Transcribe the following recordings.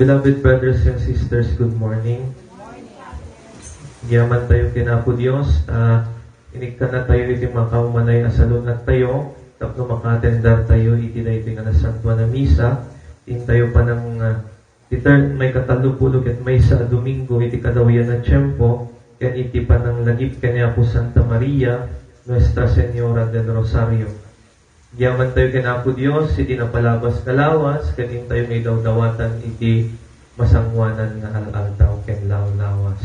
Beloved brothers and sisters, good morning. Yaman tayo kinapo Diyos. Inig ka na tayo iti makaumanay asalunat tayo. Tapno makatendar tayo iti na iti nga na Santua na Misa. Tin tayo pa ng may katalupulog at may sa Domingo iti kadawian na tiyempo. Yan iti pa ng lagip kanya po Santa Maria, Nuestra Señora del Rosario. Yaman tayo kinapo Diyos, iti napalabas kalawas, kanin tayo may dawdawatan iti masangwanan nga al-aldaw ken law-lawas.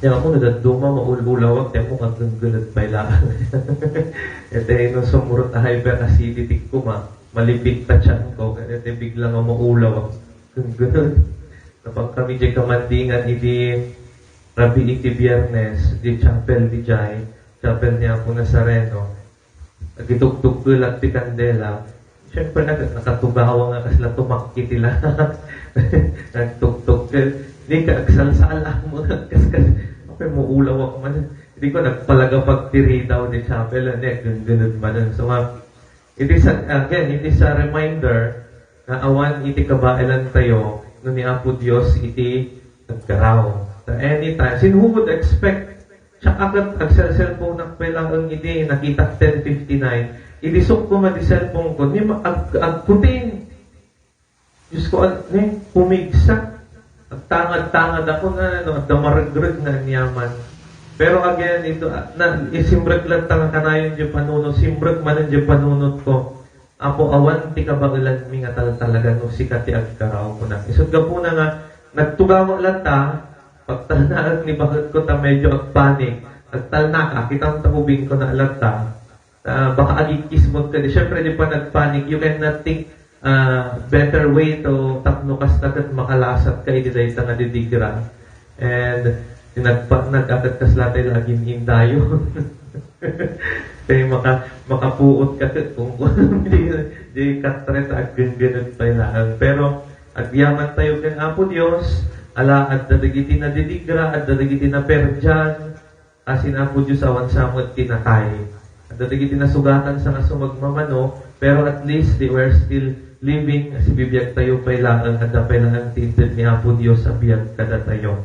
Yan ako nadaduma, maululawag, tayo mo kaganggalat pa ilaan. Ito yung sumurot na hyperacidity ko, malipit na tiyan ko, ito biglang ang maulawag. Ganggalat. Kapag kami di kamandingan, iti Rabi iti Biyernes, di chapel di Jai, chapel niya ako Nazareno, nagitugtug ko lang ti kandela. Siyempre nakatugawa nga kasi lang tumakit nila. Nagtugtug. Hindi ka agsalsala mo. Kasi mo ulaw ako man. Hindi ko nagpalagapag tiri daw di chapel. Hindi, ganun man. So, it is a reminder na awan iti kabailan tayo no ni Apo Diyos iti nagkaraw. So, anytime. Sin who would expect siya agad ag-cellphone na kailangan iti nakita 10:59. Idisok ko di cellphone ko. Ni agputin. Diyos ko, pumigsa. Agtangad-tangad ako na, damaragrig na niyaman. Pero again, ito, isimbrek lang tanga kanayon di panunod. Simbrek man di panunod ko. Apo awan ti kabagalan mi nga talaga no sikati agkaraw ko na. Isod ka po na nga, nagtugawa lang ta, pagtanaan ni bakit ko ta medyo agpanik, agtalna ka, kitang tabubing ko na alata, baka agikis mo ka. Siyempre, di pa nagpanik, you cannot think better way to tapno kas nagat makalasat ka, iti dahi nga didigra. And, nag-agat kas latay laging indayo. Kaya makapuot ka kung di katret aggan-ganon pa ilaan. Pero, agyaman tayo kang Apo Diyos, ala at dadagiti na didigra, at dadagiti na perjan, asin Apo Diyos awan samot tinatay. At dadagiti na sugatan sa nga sumagmamano, pero at least they were still living, as ibibiyag tayo pailangan, at pailangan tinted ni Apo Diyos sa biyag kada tayo.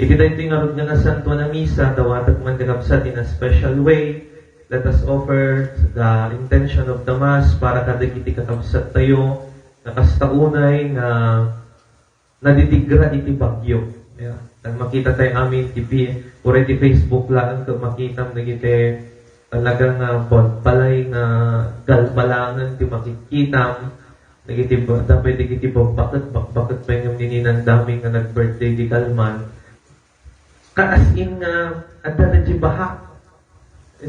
Iti tayo tingarod nga na Santua na Misa, dawatag man dinapsat in a special way. Let us offer the intention of the Mass para kadagiti kakabsat tayo, nakastaunay na nadidigra iti bagyo. Yeah. Nang makita tayo amin, already Facebook lang, kung makita nagiti talagang balay na galbalangan, ti makikita, nagiti dapat nagiti bakit pa yung nininang daming na nag-birthday di kalman. Kaasin nga, adda na di baha.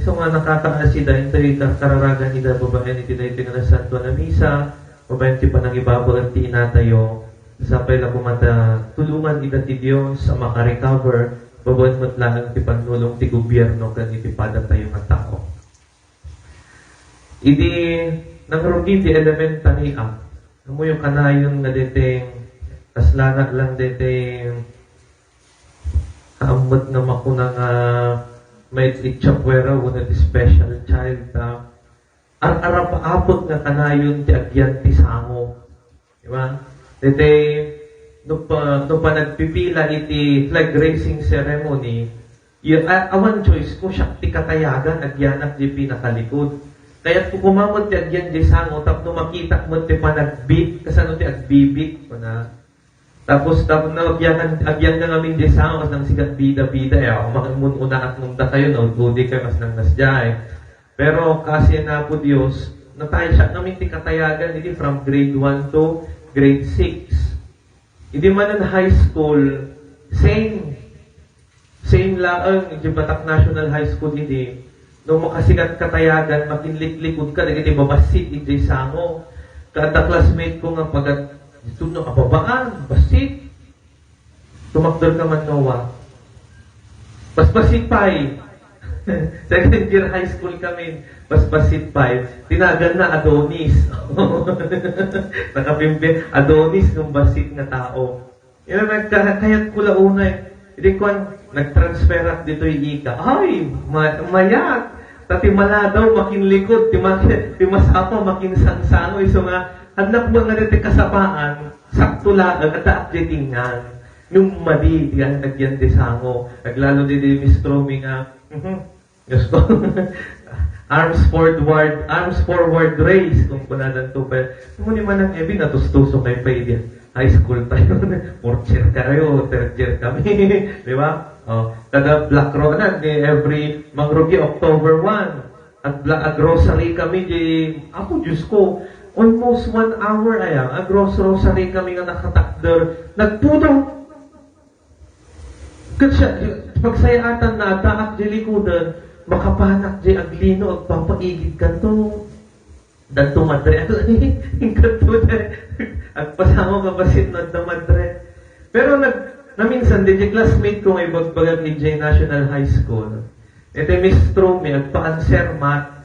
So nga nakakaasida, ito yung kararagan nila babayan, iti na ito nga na Santua na Misa, babayan ti pa nang ibabagan ti inatayo, sapay na kumata tulungan ita ti Diyos sa makarecover, babayan mo't lang ti panulong ti gobyerno kan itipada tayo nga tao. Idi nangrugin ti elementary act. Mo yung kanayon nga deteng kaslana lang deteng kaamot nga makuna nga may itchapwera wala ti special child ang arap-apot nga kanayon ti agyan ti sango. Diba? Dete, no pa nagpipila iti flag raising ceremony, awan choice ko siya ti katayagan, agyanak di pinakalikod. Kaya kung kumamot ti agyan di sango, tapno makita mo ti panagbit, kasano ti agbibit, tapos na agyan nga ngamin di sango, kas nang sigat bida-bida, makamununa at munta kayo, naududi kayo, kas nang nasjay. Pero kasi na po Diyos, natay siya namin ti katayagan, hindi from grade 1 to grade 6. Hindi man ang high school, same laang, yung Batak National High School, hindi. Nung makasigat katayagan, makinliklikod ka, naging babasit, hindi sango. Kada classmate ko nga pagat, dito na kababaan, basit. Tumakdol ka man nawa. Basbasit pa'y. Second year high school kami, basbasit pa'y. Tinagan na Adonis. Nakapimpi, Adonis ng basit nga tao. Yan ang kayat ko launay. Hindi ko nag-transfer at dito yung ika. Ay, mayat. Tati maladaw, makinlikod. Timasapa, makinsansano. Iso nga, Hanap mo nga niti kasapaan, sakto lang, at taakjitingan. Nung madi, yan, nagyan di sango. Naglalo di Miss Tromi nga, Diyos ko, arms forward race, kung punadan to pa. Muni man ang ebi, natustuso kay Paidia. High school tayo, fourth year kayo, third year kami, di ba? Kada Black Rock na, every Mangrugi, October 1. At grocery kami, ako, Diyos ko, almost 1 hour ayang, grocery kami nga nakatakder, nagpudaw. Kasi pagsayatan na, taak di likudan, makapanak di aglino, at papaigid ka to. Danto madre, hingkat to at pasama ka pa sinod na madre. Pero naminsan, di classmate ko ngay bagbagang EJ National High School. Ito Miss Trumi, agpa-answer math,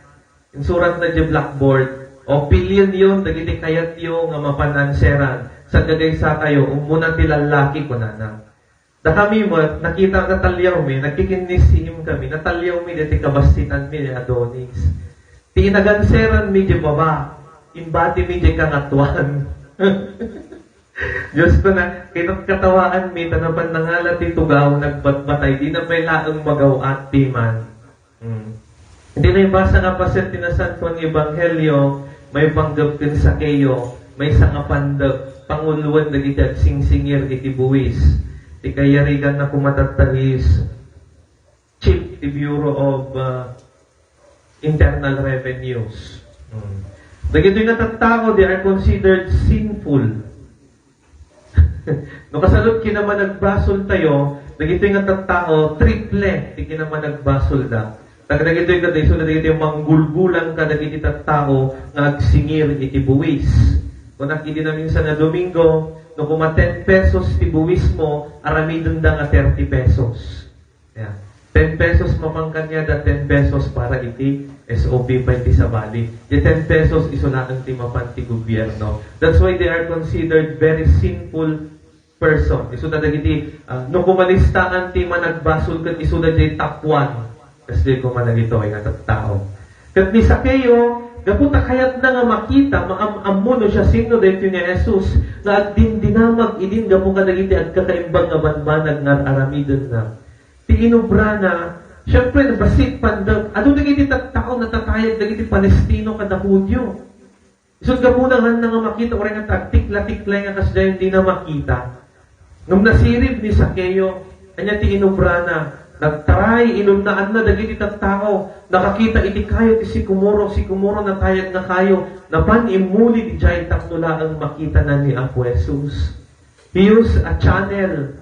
insurat na di blackboard, o pilyon yun, dagiti kayat yung nga mapananseran. Sa gagay sa kayo, umuna tilalaki ko na. Da kami mo, nakita natalyaw mi, nagkikinisiyum kami, natalyaw mi, diti kabastinan mi ni Adonis. Ti naganseran mi di baba, imbati mi di kangatuan. Diyos ko na, kinagkatawaan mi, tanapan na nga lati tugaw, nagbatbatay, di na may laang magawat piman. Hindi na ibasa nga pa sa tinasan ko ang Ebanghelyo, may panggap kin sa keyo, may sangapandag, panguluan na gitag singsingir iti buwis. Di kayarigan na kumatatais, Chief the Bureau of Internal Revenues. Dagito'y natatao, they are considered sinful. No kasalot kinaman nagbasol tayo, dagito'y natatao, triple, di kinaman nagbasol da. Dagito'y kaday, so dagito'y manggulgulang ka, dagito'y tattao, nga agsingir iti buwis. Kung nakiti na minsan na Domingo, no kuma 10 pesos ti buwis mo, aramidon da nga 30 pesos. Yeah. 10 pesos mamangkan niya da 10 pesos para iti SOP pa iti sa bali. Yung 10 pesos isunatan ti mapan ti gobyerno. That's why they are considered very sinful person. Isunat iti, no kumalistaan ti managbasol kat isunat di top 1. Kasi kumanagito ay nga tao. Kat ni Sakeo, gaputa kayat na nga makita, maamuno siya sino dito ni Jesus, na at dinamag, idin gapu ka nagiti at kakaimbang nga banbanag nga aramidon na. Ti inubra na, syempre, nabasit pandag, ano nagiti tao na tatayag nagiti Palestino kada Hudyo. Isod gapunahan na nga makita, oray nga tagtikla-tikla nga kasda yung di na makita. Nung nasirib ni Sakeo, kanya ti inubra na, nagtaray, inunaan na, dagiti tao, nakakita iti kayo, ti si kumuro na tayag na kayo, napan imuli di jay taknula ang makita na ni Apo Jesus. He used a channel,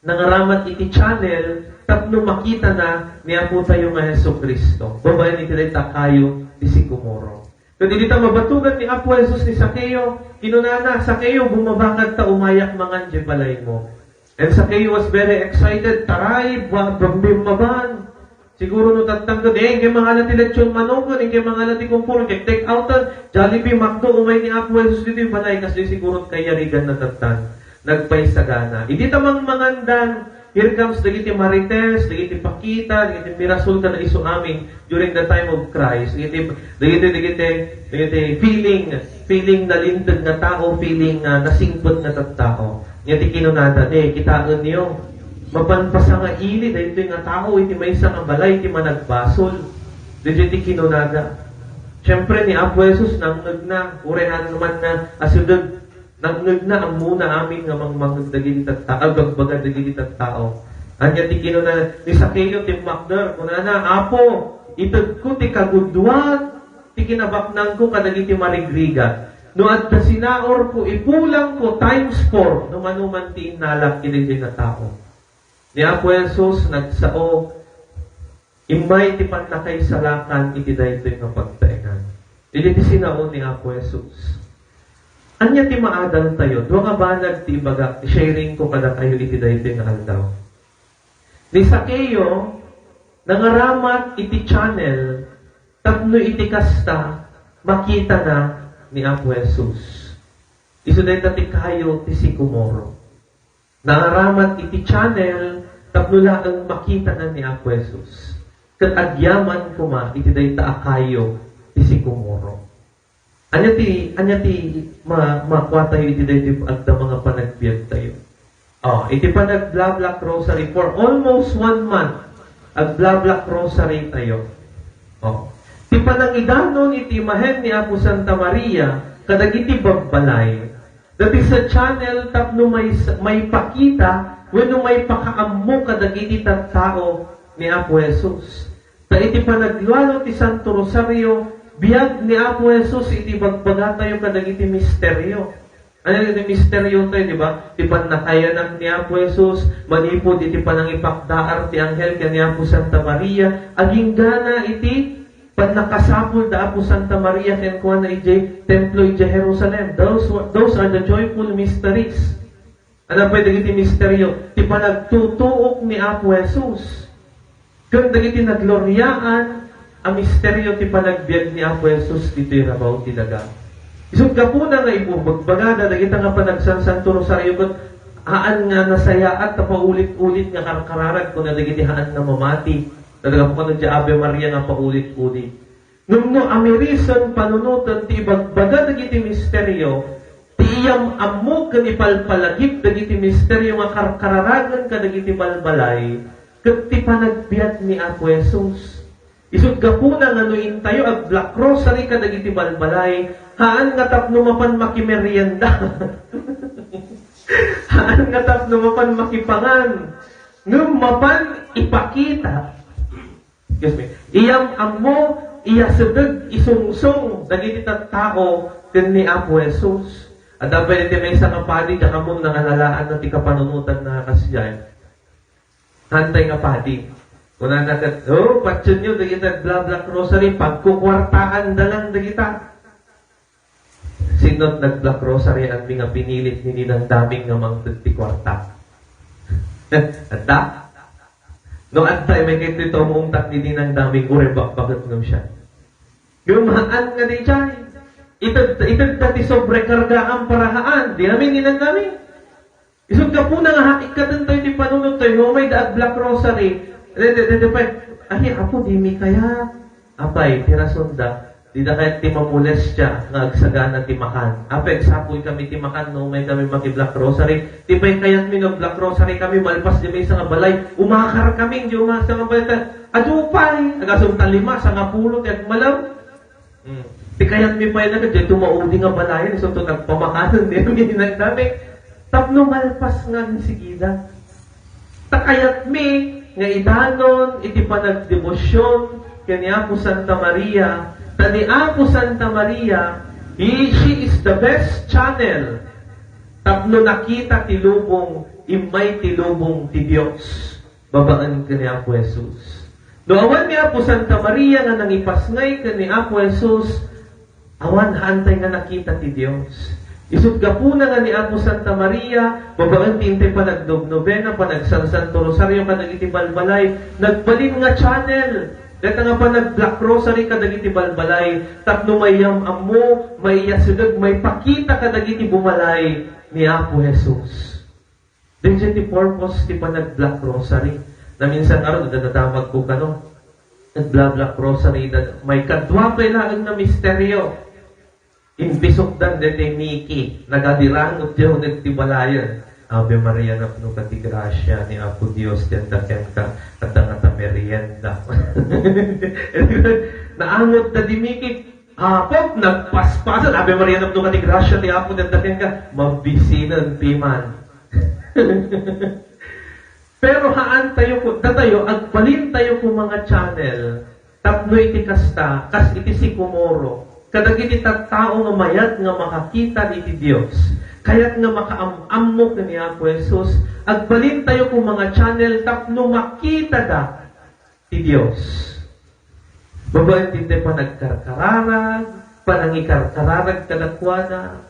nangaramat iti channel, tapno makita na ni Apo tayo nga Yesu Kristo. Babayan iti dayta kayo, ti si kumuro. Kung dito mabatugan ni Apo Jesus ni Sakeo, kinunana, Sakeo, bumabakad ta umayak mangan di balay mo. And Sakeo was very excited. Taray, bambimaban. Siguro no tatanggod, kay mga lati lechon manogon, kay mga lati kumpuro, kay take outan, Jollibee, McDo, umay ni Apo Jesus dito yung balay, kasi siguro kayarigan na tatan. Nagpaisagana. Hindi tamang mangandan, here comes dagiti Marites, dagiti Pakita, dagiti Mirasol ka na iso amin during the time of Christ. Dagiti feeling na lintag na tao, feeling nasingpot na tao. Nga ti kinunada, kitaan niyo, mapanpasa nga ili, dahil ito nga tao, iti may isang balay, iti managbasol. Dahil ti kinunada. Siyempre ni Apo Jesus, nangag na, urehan naman na, asudod, nangag na ang muna amin nga mangmangag dagiti tao, gagbagad dagiti tao. Anya ti kinunada, ni Sakeo, ti Makder, kunana, Apo, itag ko ti kagudwan, ti kinabaknang ko kadagiti marigriga. No at sinaor ko, ipulang ko times 4, no manuman ti inalak kinigay na tao. Ni Apo Jesus, nagsao, imay ti panlakay salakan, iti dahito yung pagtaingan. Dili ti sinaon ni Apo Jesus. Anya ti maadal tayo, doon nga banag ti ibaga, sharing ko kada kayo iti dahito yung aldaw. Ni Sakeo, nangaramat iti channel, tapno iti kasta, makita na, ni Apo Jesus. Iso dahil dati kayo ti si kumoro. Nangaramat iti channel, tapnula ang makita na ni Apo Jesus. Kat agyaman kuma, iti dahil taakayo ti si kumoro. anya ti makuha tayo iti daytoy agda mga panagbiag tayo. Iti panag-blablak rosary for almost 1 month. Ag-blablak rosary tayo. Ti panangidanon iti imahen ni Apo Santa Maria kadagiti babbalay. Dati sa channel tapno may pakita wenno may pakaammo kadagiti tattao ni Apo Jesus. Ta iti panaglualo ti Santo Rosario biyag ni Apo Jesus iti bagbaga tayo kadagiti misteryo. Ano iti misteryo tayo, di ba? Ti panakayanan ni Apo Jesus, manipod iti panangipakdaar ti anghel ken ni Apo Santa Maria, aging gana iti panakasapul da Apo Santa Maria ken kuan na iti templo iti Jerusalem. Those are the joyful mysteries. Ano pwede iti misteryo? Ti panagtutuok ni Apo Jesus. Ken dagiti nagloryaan ang misteryo ti panagbiag ni Apo Jesus dito yung rabaw ti daga. Isod ka po na nga ibubagbagada, nagita nga panagsan Santo Rosario ko, haan nga nasayaat, paulit-ulit nga karkararag ko na nagiti haan na mamati. Talaga po ka di Ave Maria nga paulit-ulit. Nung amerison panunutan ti ibagbaga nagiti misteryo, ti iyam ammo kan ipalpalagip nagiti misteryo nga karkararagan ka nagiti balbalay, kat ti panagbiag ni Apo Jesus. Isud gapuna nga nuin tayo ag black rosary kadagiti balbalay, haan nga tapno mapan makimerienda. Haan nga tapno mapan makipangan. Ngem mapan ipakita. Excuse me. Iyam ammo iya sedeg isungsong dagiti tattao ken ni Apo Jesus. At dapat iti may isa nga padi kakamon nangalalaan na ti kapanunutan na kasyan. Hantay nga padi. Kuna nakat, patsun nyo, dagita blablak rosary, pagkukwartaan dalang dagita. Sinot nag-black rosary ang mga pinilit ni ng daming nga mang kwarta. Anta? No, antay, may kito ito muungtak ni ng daming urebak, bakit nung siya? Gumaan nga di dyan. Itag dati sobrekarga ang parahaan. Di namin namin. Isod ka po na nga, ikatan tayo di panunod tayo, may daag black rosary. Ay, apo, di mi kaya. Apay, tirasunda. Di na kaya timamules siya, nga agsagana timakan. Apay, sapoy kami timakan, no, may kami maki-black rosary. Di ba'y kaya't mi black rosary kami, malpas di may sa nga balay. Umakar kami, di umakar sa nga balay. Adupay, nagasong talima, sa nga pulot, at malam. Di kaya't mi pa yun, di tumaudi nga balayan, so ito nagpamakanan, di namin nagdami. Tapno malpas nga sigida. Takayat mi, nga idanon, iti panagdebosyon, kanya po Santa Maria, tani Apo Santa Maria, she is the best channel. Tapno nakita tilubong, imay tilubong ti Diyos. Babaan kanya po Jesus. No awan ni Apo Santa Maria nga nangipasngay kani Apo Jesus, awan hantay nga nakita ti Diyos. Isud gapuna nga ni Apo Santa Maria, babaan tintay pa nagdobnobena, pa nagsansanto Rosario, kadagiti balbalay, nagbalin nga channel. Dito nga pa nag-black rosary kadagiti balbalay, tapno mayam ammo, may yasudag, may pakita kadagiti bumalay ni Apo Jesus. Then ti purpose ti pa nag-black rosary. Na minsan araw, dadamag ko ka no, nag-black rosary, may kadwa pa ilaan na misteryo. Imbisok dan dete Miki, nagadirangot diyo nagtibalayan. Ave Maria na puno ka ti grasya ni Apo Dios, tenda ken ka, katang ta merienda. Naangot na di Miki, Apo, nagpaspasan, Ave Maria na puno ka ti grasya ni Apo, tenda ken ka, mabisinan piman. Pero haan tayo ko, datayo, agbalin tayo ko mga channel, tapno iti kasta, kas iti si kumoro, kadagiti tattao nga mayat nga makakita iti Dios. Kaya't nga makaamammo kani Apo Jesus, agbalin tayo kung mga channel tapno makita da ti Dios. Babaen tinte pa nagkarkararag, panangikarkararag kadakwana.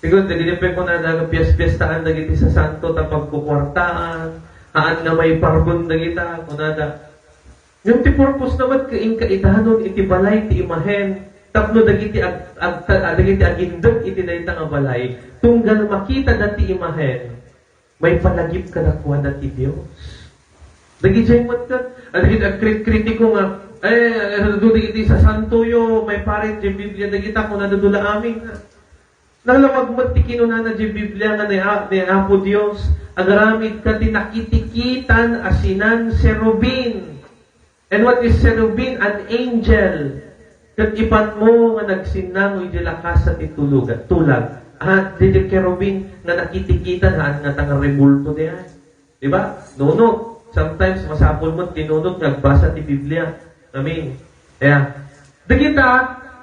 Siguro dagiti pa ko na nagpias-piestaan dagiti sa santo ta pagkukwartaan, haan nga may parbon dagita kunada. Yung ti purpose naman kaing kaidanon iti balay ti imahen, tapno dagiti dagiti agindog iti dayta nga balay, tunggal makita dati imahen, may palagip kadakwa dati Dios. Dagiti jay mat ka, dagiti agkritiko nga nadudula iti sa santuyo, may parit, di Biblia, dagita kung nadudula amin. Nalamag mo, ti kinunana di Biblia nga ni Apo Dios, agaramid ka tinakitikitan asinan serubin. And what is cherubim? An angel. Kat ipan mo nga nagsinangoy di lakas at itulugan. Tulag. At di cherubim nga nakitikitan haan nga tanga rebulto diyan. Diba? Nunot. Sometimes masapol mo tinunot nagbasa ti Biblia. Amen. Kaya, dagita,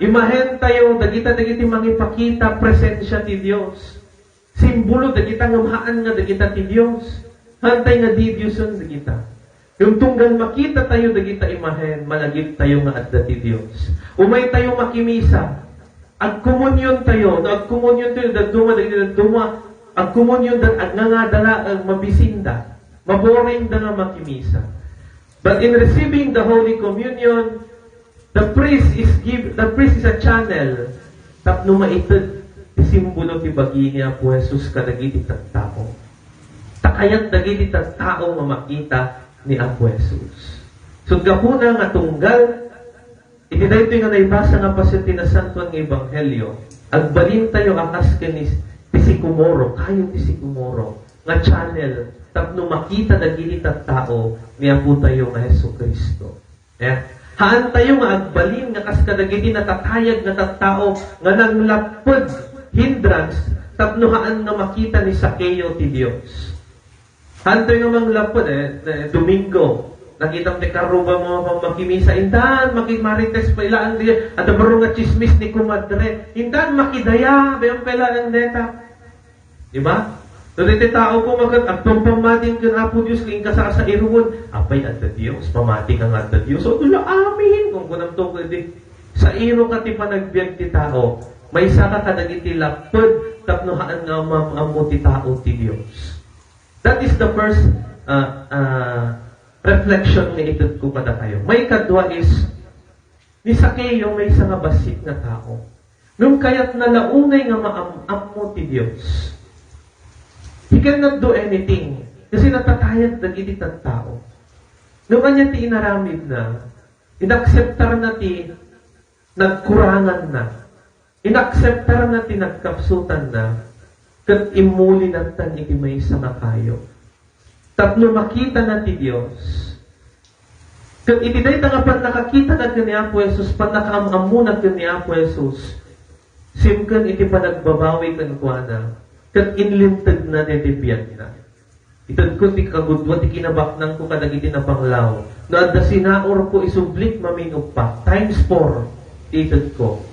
imahen tayo, dagiti mangipakita presensya ti Dios. Simbolo dagita nga mahaan nga dagita ti Dios. Hantay nga di Diyoson dagita. Yung tunggal makita tayo, dagita imahen, malagip tayo nga adda ti Diyos. Umay tayo makimisa. Agkomunyon tayo, daduma, agkomunyon, nga dala, mabisinda. Maboring da nga makimisa. But in receiving the Holy Communion, the priest is a channel. Tapno maitid, isimbolo ti bagi niya po Jesus kadagiti tagtao. Takayat dagiti tagtao nga makita ni Apo Jesus. So, gapuna nga tunggal, itidayto nga naibasa nga pasiti na santuan ng Ebanghelyo, agbalin tayo akas kanis tisikumoro, kayo tisikumoro, nga channel, tapno makita dagiti tao ni Apo tayo nga Hesus Kristo. Yeah. Haan tayo nga agbalin nga kas kadagiti natatayag nga tao nga nanglapod hindrance, tapno haan nga makita ni Sakeo ti Dios. Hantoy nga manglapod Domingo, nakita mo ti karuba mo makimisa, indan, makimarites pa ilaan diya, at baro nga chismis ni kumadre, indan, makidaya, bayang pelaan deta. Diba? So, dito tao ko agtong pamating kan Apo Diyos, kung ka sa iruon, apay adda Diyos, pamating ang adda Diyos, so tula amin, kung kunam to ko, sa iro ka ti panagbiag ti tao, may saka kadagiti lapod, tapnohaan nga mamamu ti tao ti Diyos. That is the first reflection na itod ko kada kayo. May kadwa is, ni Sakeo may isa nga basit na tao. Nung kaya't nalaunay nga maamam mo ti Diyos. He cannot do anything. Kasi natatayad na giti tao. Nung kanya ti inaramid na, inakseptar na ti nagkurangan na. Inakseptar na ti nagkapsutan na. Kat imuli natan iti may sa makayo. Tapno makita na ti Diyos. Kat iti day tangapan nakakita na ni Apo Jesus, pan nakaamamu na ni Apo Jesus, simkan iti panagbabawi kan kuana, kat inlintag na iti biyag na. Itad ko ti kagudwa ti kinabaknang ko kadagiti na panglaw. No adda sinaor ko isublik maminok pa, times 4, itad ko.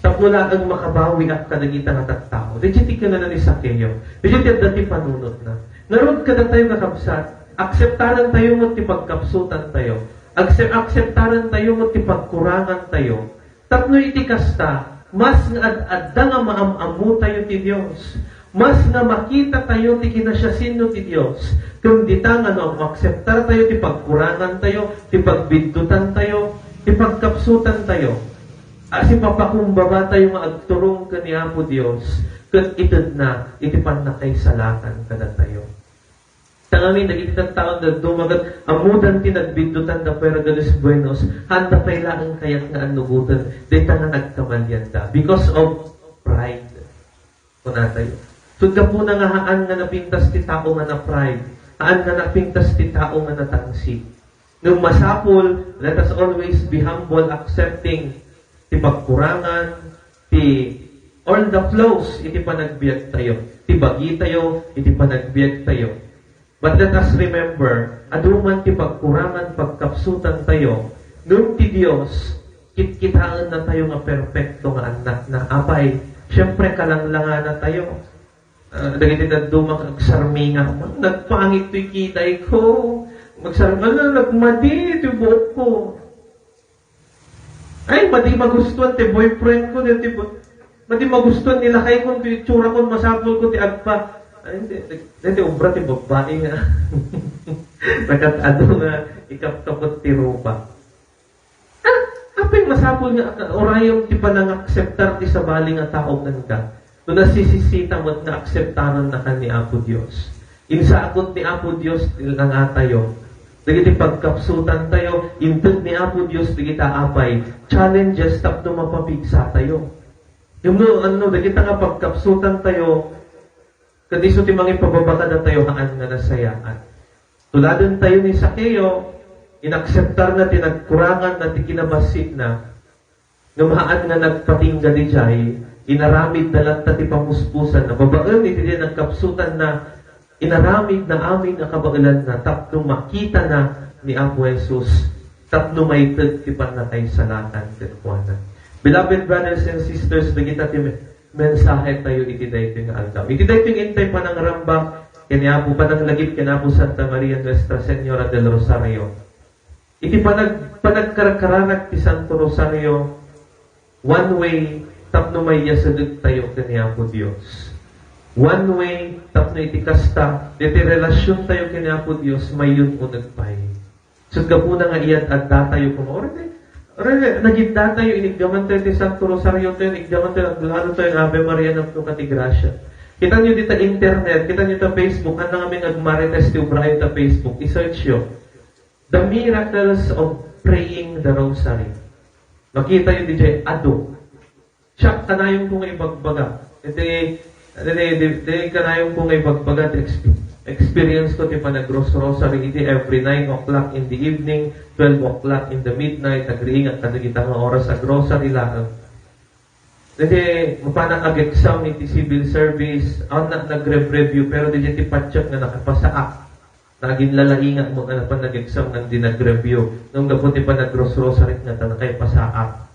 Tapno lang ang makabawi at kadagita nga tattao. Diyati ka na ni Sakeo. Diyati at dati panunod na. Narod ka na tayo kakabsat. Akseptaran tayo mo ti pagkapsutan tayo. Akseptaran tayo mo ti pagkurangan tayo. Tapno iti kasta, mas nga adda nga maamamu tayo ti Diyos. Mas nga makita tayo ti kinasyasin no ti Diyos. Kung di ta nga no, akseptar tayo ti pagkurangan tayo, ti pagbiddutan tayo, ti pagkapsutan tayo. Asi papakumbaba tayo nga agturong ka ni Apo Diyos, kat itad na, itipan na kay salatan kada tayo. Tangamin, nagititan taon na dumagat, amudan tinagbindutan na pera galis buenos, handa kailangan kayat nga anugutan, dita nga nagkamalyan da. Because of pride. Kuna tayo. So, po na nga haan nga napintas ti tao nga na pride. Haan nga napintas ti tao nga natangsi. Nung masapol, let us always be humble, accepting ti pagkurangan, ti all the flows, iti panagbiag tayo. Ti bagi tayo, iti panagbiag tayo. But let us remember, aduman ti pagkurangan, pagkapsutan tayo, nung ti Diyos, kitkitaan na tayo nga perfecto nga anak na apay. Siyempre, kalanglangan na tayo. Dagiti na dumang agsarmi nga, nagpangit to'y kitay ko. Magsarmi, nagmadi, ito buhok ko. Ay, madi magustuhan ti boyfriend ko, madi magustuhan nila kay kung ti tsura ko, masapol ko ti agpa. Ay, hindi, ubra ti babae nga. Nagkatado nga, ikapkapot ti rupa. Apay masapol nga, orayong ti panang-akseptar ti sabali nga tao nga. No nasisisita mo't na-akseptaran na ka ni Apo Diyos. Insakot ni Apo Diyos nga tayo, Dagiti pagkapsutan tayo, inted ni Apo Diyos, dagita apay, challenges tapno mapapigsa tayo. Yung dagita nga pagkapsutan tayo, kadiso ti mga ipababaka na tayo haan nga nasayaan. Tuladan tayo ni Sakeo, inakseptar na tinagkurangan na ti kinabasik na, numaan nga nagpatingga di jay, inaramid na lang ti pamuspusan na, babaan iti din ang kapsutan na, inaramid na amin na kabailan na, tapno makita na ni Apo Jesus, tapno maitag ti panatay salatan tinkuanan. Beloved brothers and sisters, dagita ti mensahe tayo iti dayto nga aldaw. Iti dayto intay pa ng rambak, kanya po pa ng lagip, kanya po Santa Maria Nuestra Señora del Rosario. Iti panagkarakaranak ti Santo Rosario, one way, tapno may yasadot tayo kanya po Diyos. One way, tapno iti kasta, iti relasyon tayo kanya po Diyos, may yun unag pay. So, kapuna nga iyan at datayo kung nagigda tayo, inigdaman tayo ti Santo Rosario tayo, inigdaman tayo, naglalo tayo ng Ave Maria ng Katigrasya. Kita nyo dito internet, kita nyo ta Facebook, ang aming agmarites ti Ubrayo ta Facebook, isearch nyo. The Miracles of Praying the Rosary. Makita nyo DJ, ado. Siya, kanayong kong ibagbaga. Iti kanayong kong ibagbaga, experience ko ti panag-rosary, iti every 9 o'clock in the evening, 12 o'clock in the midnight, nagriingat ka nagita nga oras sa grocery lang. Kasi mapanang ag-exam iti civil service, nag-review, pero di ti patsak na nakapasaak. Naging lalaingat mo ka na pa nag-exam nang di nag-review. Nung gaputi pa nag-rosary nga na kay pasaak.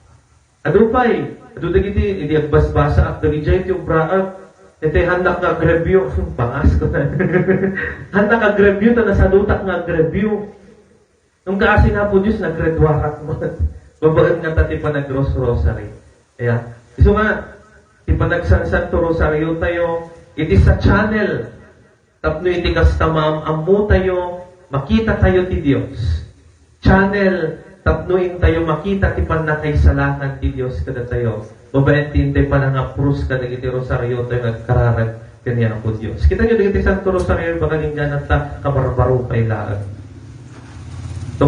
Ado pa'y, ado dagiti, hindi agbasbasa at dagiti yung braak, iti handak nag-review, pangas ko na. Handak nag-review, ta nasadutak nag-review. Nung kaasi nga po Diyos, nag-redwakat mo. Babaan nga tati pa nag-rosary. Kaya, so nga, ipanagsansan to Rosario tayo, iti sa channel, tapno iti kastamam, amu tayo, makita tayo ti Diyos. Channel, tapnuin tayo, makita ti panakaisalatan ti Diyos kada tayo. Babaentin tayo pa nga prus kada iti Rosario tayo nagkararag kanya po Diyos. Kita nyo, iti Santo Rosario, baka linggan at ta, kabarbaro kay laan. So,